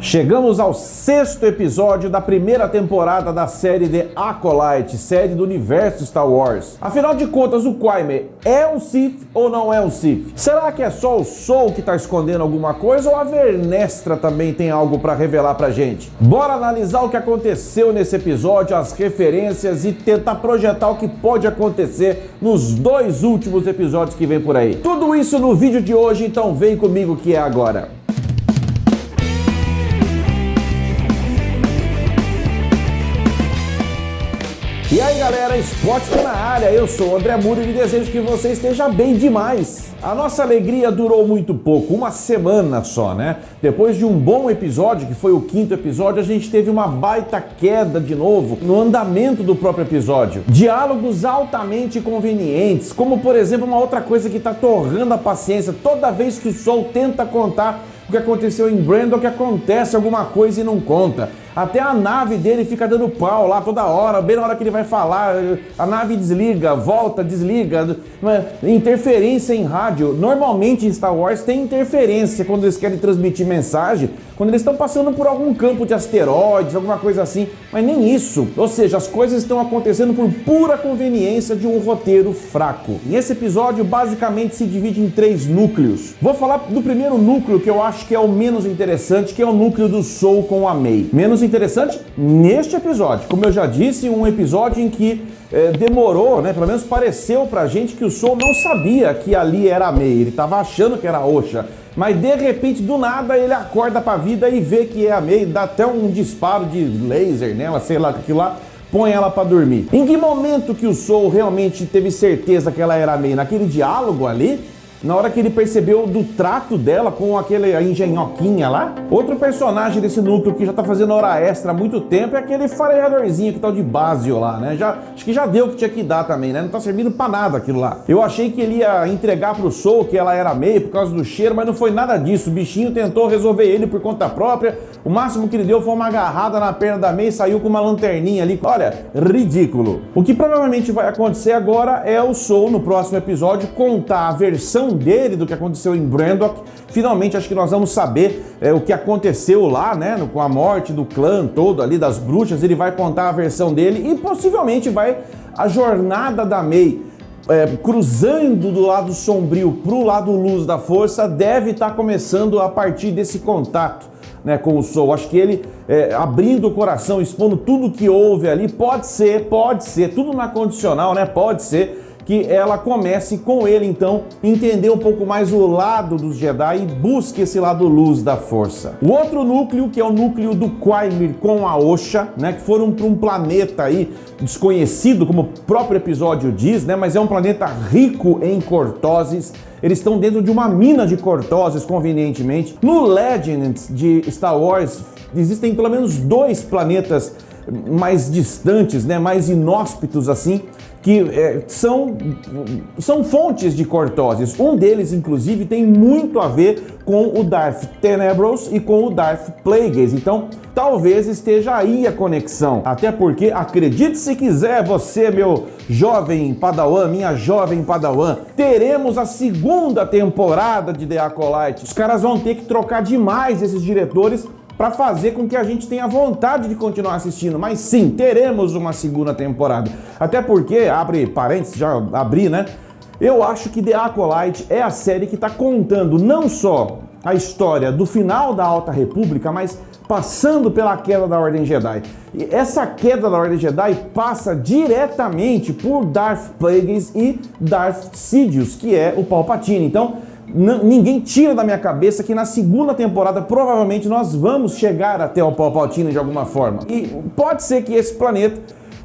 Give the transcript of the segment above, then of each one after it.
Chegamos ao 6º episódio da primeira temporada da série The Acolyte, série do universo Star Wars. Afinal de contas, o Qui-Gon é um Sith ou não é um Sith? Será que é só o Sol que está escondendo alguma coisa ou a Vernestra também tem algo para revelar pra gente? Bora analisar o que aconteceu nesse episódio, as referências e tentar projetar o que pode acontecer nos 2 últimos episódios que vem por aí. Tudo isso no vídeo de hoje, então vem comigo que é agora. E aí galera, Spotkin na área, eu sou o André Muro e desejo que você esteja bem demais. A nossa alegria durou muito pouco, uma semana só, né? Depois de um bom episódio, que foi o 5º episódio, a gente teve uma baita queda de novo no andamento do próprio episódio. Diálogos altamente convenientes, como por exemplo uma outra coisa que tá torrando a paciência toda vez que o Sol tenta contar o que aconteceu em Brandon, que acontece alguma coisa e não conta. Até a nave dele fica dando pau lá toda hora, bem na hora que ele vai falar, a nave desliga, volta, desliga, interferência em rádio. Normalmente em Star Wars tem interferência quando eles querem transmitir mensagem, quando eles estão passando por algum campo de asteroides, alguma coisa assim, mas nem isso. Ou seja, as coisas estão acontecendo por pura conveniência de um roteiro fraco. E esse episódio basicamente se divide em 3 núcleos. Vou falar do primeiro núcleo, que eu acho que é o menos interessante, que é o núcleo do Sol com a May. Menos interessante neste episódio. Como eu já disse, um episódio em que demorou, né? Pelo menos pareceu pra gente que o Sol não sabia que ali era a May. Ele tava achando que era a Osha. Mas de repente, do nada, ele acorda pra vida e vê que é a May, dá até um disparo de laser nela, sei lá, aquilo lá, põe ela pra dormir. Em que momento que o Sol realmente teve certeza que ela era a May? Naquele diálogo ali? Na hora que ele percebeu do trato dela com aquele engenhoquinha lá? Outro personagem desse núcleo que já tá fazendo hora extra há muito tempo é aquele farejadorzinho que tá de Basio lá, né? Acho que já deu o que tinha que dar também, né? Não tá servindo pra nada aquilo lá. Eu achei que ele ia entregar pro Sol que ela era May por causa do cheiro, mas não foi nada disso. O bichinho tentou resolver ele por conta própria. O máximo que ele deu foi uma agarrada na perna da May e saiu com uma lanterninha ali. Olha, ridículo. O que provavelmente vai acontecer agora é o Sol, no próximo episódio, contar a versão dele do que aconteceu em Brandok. Finalmente acho que nós vamos saber o que aconteceu lá, né, com a morte do clã todo ali, das bruxas. Ele vai contar a versão dele e possivelmente a jornada da May cruzando do lado sombrio pro lado luz da força deve estar começando a partir desse contato, né, com o Sol. Acho que ele abrindo o coração, expondo tudo que houve ali, pode ser, tudo na condicional, né, pode ser que ela comece com ele, então, entender um pouco mais o lado dos Jedi e busque esse lado luz da força. O outro núcleo, que é o núcleo do Qui-Gon com a Osha, né, que foram para um planeta aí desconhecido, como o próprio episódio diz, né, mas é um planeta rico em cortoses. Eles estão dentro de uma mina de cortoses, convenientemente. No Legends de Star Wars, existem pelo menos 2 planetas mais distantes, né, mais inóspitos assim, que são fontes de cortoses. Um deles, inclusive, tem muito a ver com o Darth Tenebros e com o Darth Plagueis. Então, talvez esteja aí a conexão. Até porque, acredite se quiser, você, meu jovem Padawan, minha jovem Padawan, teremos a 2ª temporada de The Acolyte. Os caras vão ter que trocar demais esses diretores para fazer com que a gente tenha vontade de continuar assistindo. Mas sim, teremos uma 2ª temporada. Até porque, abre parênteses, já abri, né? Eu acho que The Acolyte é a série que está contando não só a história do final da Alta República, mas passando pela queda da Ordem Jedi. E essa queda da Ordem Jedi passa diretamente por Darth Plagueis e Darth Sidious, que é o Palpatine. Então, ninguém tira da minha cabeça que na 2ª temporada provavelmente nós vamos chegar até o Palpatine de alguma forma. E pode ser que esse planeta,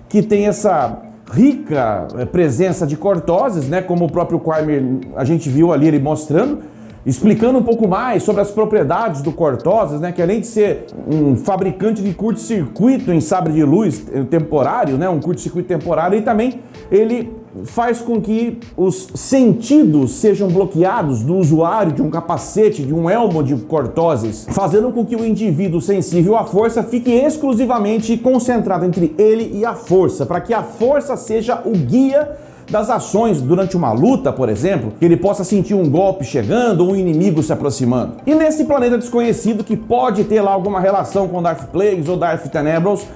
que tem essa rica presença de cortoses, né, como o próprio Qui-Gon a gente viu ali ele mostrando, explicando um pouco mais sobre as propriedades do cortoses, né, que além de ser um fabricante de curto-circuito em sabre de luz temporário, né, um curto-circuito temporário, e também ele faz com que os sentidos sejam bloqueados do usuário de um capacete, de um elmo de cortoses, fazendo com que o indivíduo sensível à força fique exclusivamente concentrado entre ele e a força, para que a força seja o guia das ações durante uma luta, por exemplo, que ele possa sentir um golpe chegando ou um inimigo se aproximando. E nesse planeta desconhecido, que pode ter lá alguma relação com Darth Plagueis ou Darth Tenebros,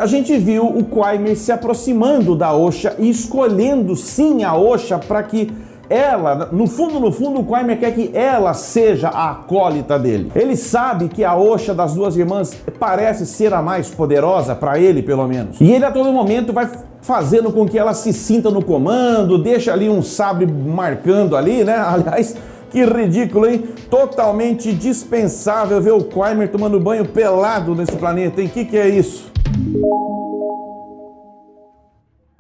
a gente viu o Quaimir se aproximando da Osha e escolhendo sim a Osha para que ela, no fundo, o Quaimir quer que ela seja a acólita dele. Ele sabe que a Osha das duas irmãs parece ser a mais poderosa, para ele pelo menos. E ele a todo momento vai fazendo com que ela se sinta no comando, deixa ali um sabre marcando ali, né? Aliás, que ridículo, hein? Totalmente dispensável ver o Quaimir tomando banho pelado nesse planeta, hein? Que é isso?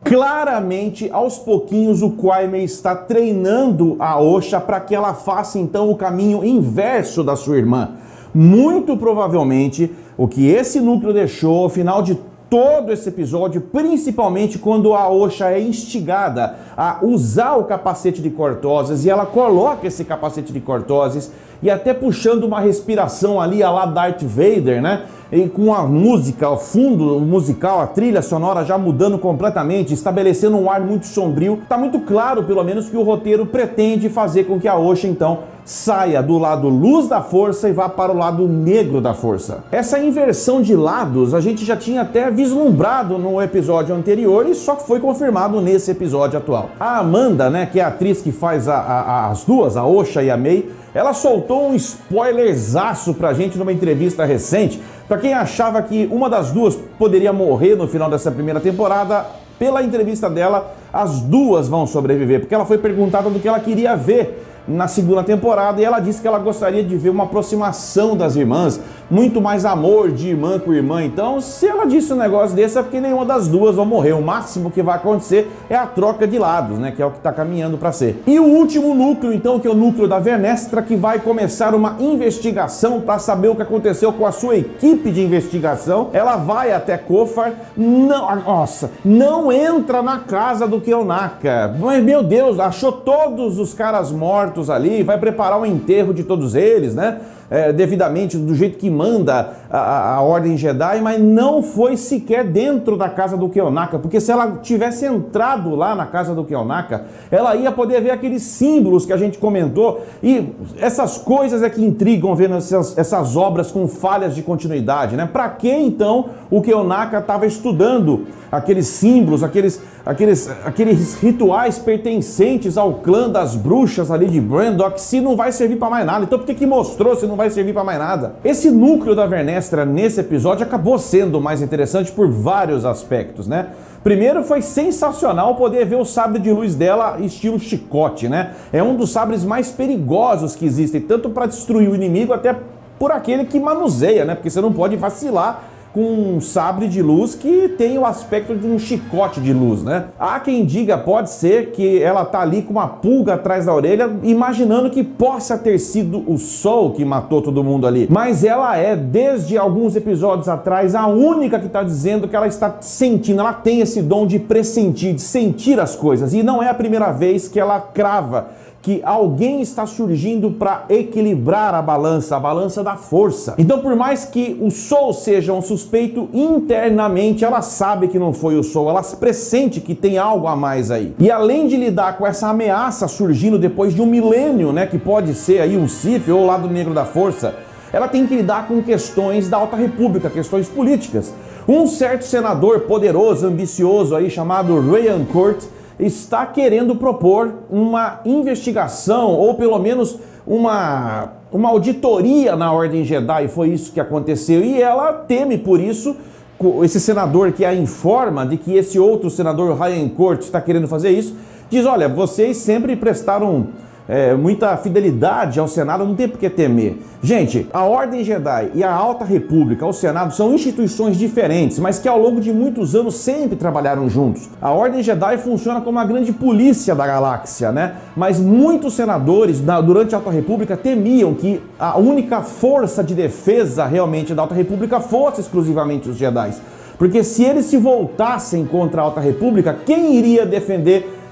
Claramente, aos pouquinhos, o Quaimir está treinando a Osha para que ela faça então o caminho inverso da sua irmã. Muito provavelmente, o que esse núcleo deixou ao final de todo esse episódio, principalmente quando a Osha é instigada a usar o capacete de cortoses, e ela coloca esse capacete de cortoses e até puxando uma respiração ali a lá Darth Vader, né? E com a música, o fundo musical, a trilha sonora já mudando completamente, estabelecendo um ar muito sombrio. Tá muito claro, pelo menos, que o roteiro pretende fazer com que a Osha, então, saia do lado luz da força e vá para o lado negro da força. Essa inversão de lados a gente já tinha até vislumbrado no episódio anterior e só foi confirmado nesse episódio atual. A Amanda, né, que é a atriz que faz as duas, a Osha e a May, ela soltou um spoilerzaço pra gente numa entrevista recente. Pra quem achava que uma das duas poderia morrer no final dessa primeira temporada, pela entrevista dela, as duas vão sobreviver, porque ela foi perguntada do que ela queria ver na segunda temporada e ela disse que ela gostaria de ver uma aproximação das irmãs, muito mais amor de irmã com irmã. Então, se ela disse um negócio desse, é porque nenhuma das duas vai morrer. O máximo que vai acontecer é a troca de lados, né, que é o que está caminhando para ser. E o último núcleo, então, que é o núcleo da Vernestra, que vai começar uma investigação para saber o que aconteceu com a sua equipe de investigação. Ela vai até Kofar, não entra na casa do Keonaka. Mas, meu Deus, achou todos os caras mortos ali, vai preparar o enterro de todos eles, né? Devidamente, do jeito que manda a Ordem Jedi, mas não foi sequer dentro da casa do Keonaka, porque se ela tivesse entrado lá na casa do Keonaka, ela ia poder ver aqueles símbolos que a gente comentou, e essas coisas é que intrigam vendo essas obras com falhas de continuidade, né? Para que então o Keonaka estava estudando aqueles símbolos, aqueles rituais pertencentes ao clã das bruxas ali de Brandok, se não vai servir para mais nada? Então por que mostrou se não vai servir para mais nada? Esse núcleo da Vernestra nesse episódio acabou sendo mais interessante por vários aspectos, né? Primeiro, foi sensacional poder ver o sabre de luz dela estilo chicote, né? É um dos sabres mais perigosos que existem, tanto para destruir o inimigo, até por aquele que manuseia, né? Porque você não pode vacilar com um sabre de luz que tem o aspecto de um chicote de luz, né? Há quem diga, pode ser que ela tá ali com uma pulga atrás da orelha, imaginando que possa ter sido o Sol que matou todo mundo ali. Mas ela é, desde alguns episódios atrás, a única que tá dizendo que ela está sentindo, ela tem esse dom de pressentir, de sentir as coisas. E não é a primeira vez que ela crava que alguém está surgindo para equilibrar a balança da força. Então, por mais que o Sol seja um suspeito, internamente ela sabe que não foi o Sol, ela pressente que tem algo a mais aí. E além de lidar com essa ameaça surgindo depois de um milênio, né, que pode ser aí um Sith ou o lado negro da força, ela tem que lidar com questões da Alta República, questões políticas. Um certo senador poderoso, ambicioso aí, chamado Ryan Court, está querendo propor uma investigação, ou pelo menos uma auditoria na Ordem Jedi. Foi isso que aconteceu, e ela teme por isso. Esse senador que a informa de que esse outro senador, Ryan Court, está querendo fazer isso, diz: olha, vocês sempre prestaram muita fidelidade ao Senado, não tem por que temer. Gente, a Ordem Jedi e a Alta República, o Senado, são instituições diferentes, mas que ao longo de muitos anos sempre trabalharam juntos. A Ordem Jedi funciona como uma grande polícia da galáxia, né? Mas muitos senadores, durante a Alta República, temiam que a única força de defesa realmente da Alta República fosse exclusivamente os Jedi. Porque se eles se voltassem contra a Alta República, quem iria defender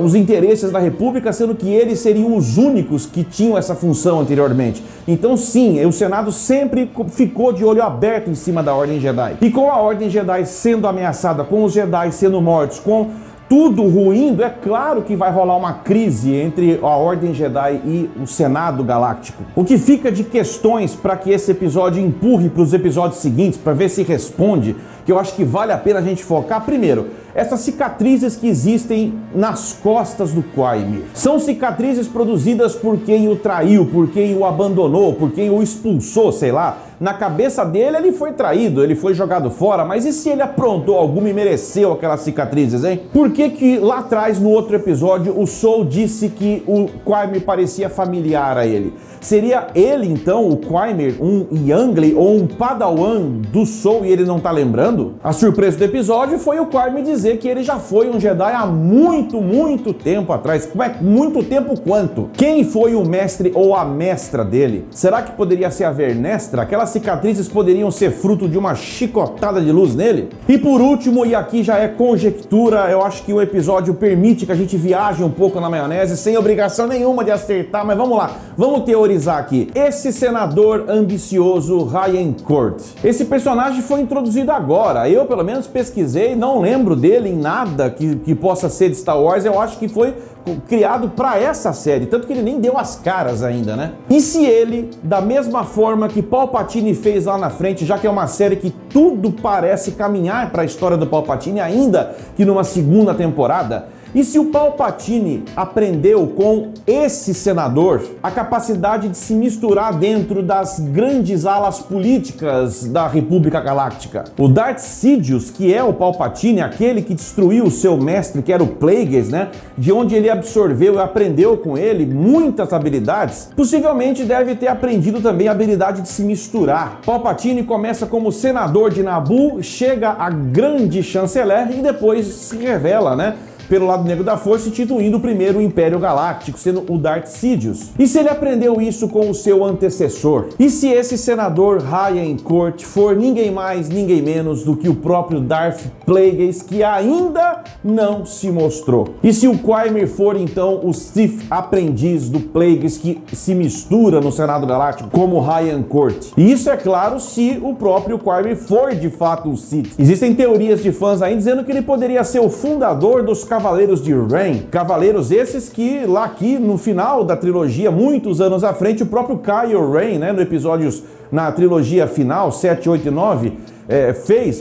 os interesses da República, sendo que eles seriam os únicos que tinham essa função anteriormente? Então sim, o Senado sempre ficou de olho aberto em cima da Ordem Jedi. E com a Ordem Jedi sendo ameaçada, com os Jedi sendo mortos, com tudo ruindo, é claro que vai rolar uma crise entre a Ordem Jedi e o Senado Galáctico. O que fica de questões para que esse episódio empurre para os episódios seguintes, para ver se responde, que eu acho que vale a pena a gente focar. Primeiro, essas cicatrizes que existem nas costas do Qui-Mir. São cicatrizes produzidas por quem o traiu, por quem o abandonou, por quem o expulsou, sei lá. Na cabeça dele, ele foi traído, ele foi jogado fora, mas e se ele aprontou alguma e mereceu aquelas cicatrizes, hein? Por que lá atrás, no outro episódio, o Soul disse que o Qui-Mir parecia familiar a ele? Seria ele, então, o Qui-Mir, um Youngling ou um Padawan do Soul e ele não tá lembrando? A surpresa do episódio foi o Qui-Mir dizer que ele já foi um Jedi há muito tempo atrás. Muito tempo quanto? Quem foi o mestre ou a mestra dele? Será que poderia ser a Vernestra? Aquelas cicatrizes poderiam ser fruto de uma chicotada de luz nele? E por último, e aqui já é conjectura, eu acho que o episódio permite que a gente viaje um pouco na maionese, sem obrigação nenhuma de acertar, mas vamos lá, vamos teorizar aqui. Esse senador ambicioso, Ryan Court, esse personagem foi introduzido agora, eu pelo menos pesquisei, não lembro dele em nada que possa ser de Star Wars, eu acho que foi criado para essa série, tanto que ele nem deu as caras ainda, né? E se ele, da mesma forma que Palpatine fez lá na frente, já que é uma série que tudo parece caminhar para a história do Palpatine, ainda que numa segunda temporada, e se o Palpatine aprendeu com esse senador a capacidade de se misturar dentro das grandes alas políticas da República Galáctica? O Darth Sidious, que é o Palpatine, aquele que destruiu o seu mestre, que era o Plagueis, né? De onde ele absorveu e aprendeu com ele muitas habilidades, possivelmente deve ter aprendido também a habilidade de se misturar. Palpatine começa como senador de Naboo, chega a grande chanceler e depois se revela, né, pelo lado negro da força, instituindo o primeiro Império Galáctico, sendo o Darth Sidious. E se ele aprendeu isso com o seu antecessor? E se esse senador Ryan Court for ninguém mais, ninguém menos do que o próprio Darth Plagueis, que ainda não se mostrou? E se o Qui-Mir for então o Sith aprendiz do Plagueis que se mistura no Senado Galáctico como Ryan Court? E isso é claro se o próprio Qui-Mir for de fato um Sith. Existem teorias de fãs aí dizendo que ele poderia ser o fundador dos Cavaleiros de Ren, cavaleiros esses que lá aqui no final da trilogia, muitos anos à frente, o próprio Kylo Ren, né, no episódios na trilogia final, 7, 8 e 9,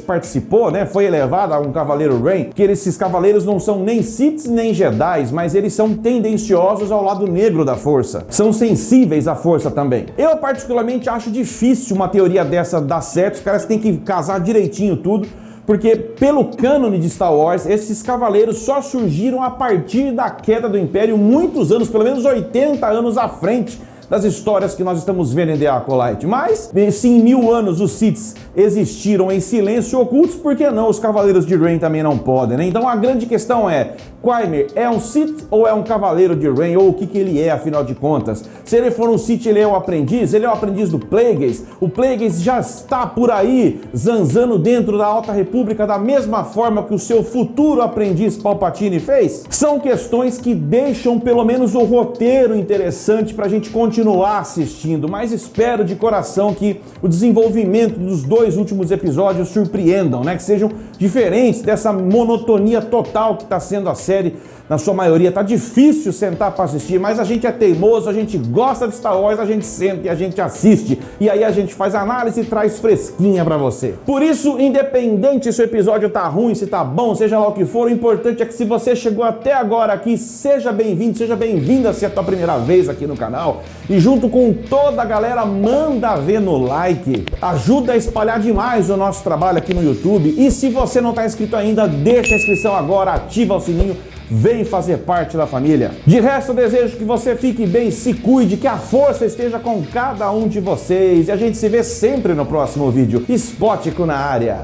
participou, né, foi elevado a um Cavaleiro Ren, que esses cavaleiros não são nem Siths nem Jedis, mas eles são tendenciosos ao lado negro da força, são sensíveis à força também. Eu particularmente acho difícil uma teoria dessa dar certo, os caras têm que casar direitinho tudo, porque pelo cânone de Star Wars, esses cavaleiros só surgiram a partir da queda do Império, muitos anos, pelo menos 80 anos à frente das histórias que nós estamos vendo em The Acolyte. Mas, se em 1000 anos os Siths existiram em silêncio ocultos, por que não os Cavaleiros de Ren também não podem, né? Então a grande questão é, Qui-Mir é um Sith ou é um Cavaleiro de Ren? Ou o que ele é, afinal de contas? Se ele for um Sith, ele é um aprendiz? Ele é o aprendiz do Plagueis? O Plagueis já está por aí, zanzando dentro da Alta República da mesma forma que o seu futuro aprendiz Palpatine fez? São questões que deixam pelo menos o roteiro interessante pra gente continuar assistindo, mas espero de coração que o desenvolvimento dos dois últimos episódios surpreendam, né? Que sejam diferentes dessa monotonia total que está sendo a série na sua maioria. Tá difícil sentar para assistir, mas a gente é teimoso, a gente gosta de Star Wars, a gente senta e a gente assiste. E aí a gente faz análise e traz fresquinha para você. Por isso, independente se o episódio tá ruim, se tá bom, seja lá o que for, o importante é que se você chegou até agora aqui, seja bem-vindo, seja bem-vinda se é a tua primeira vez aqui no canal. E junto com toda a galera, manda ver no like. Ajuda a espalhar demais o nosso trabalho aqui no YouTube. E se você não tá inscrito ainda, deixa a inscrição agora, ativa o sininho. Vem fazer parte da família. De resto, eu desejo que você fique bem, se cuide, que a força esteja com cada um de vocês. E a gente se vê sempre no próximo vídeo. Spótico na área.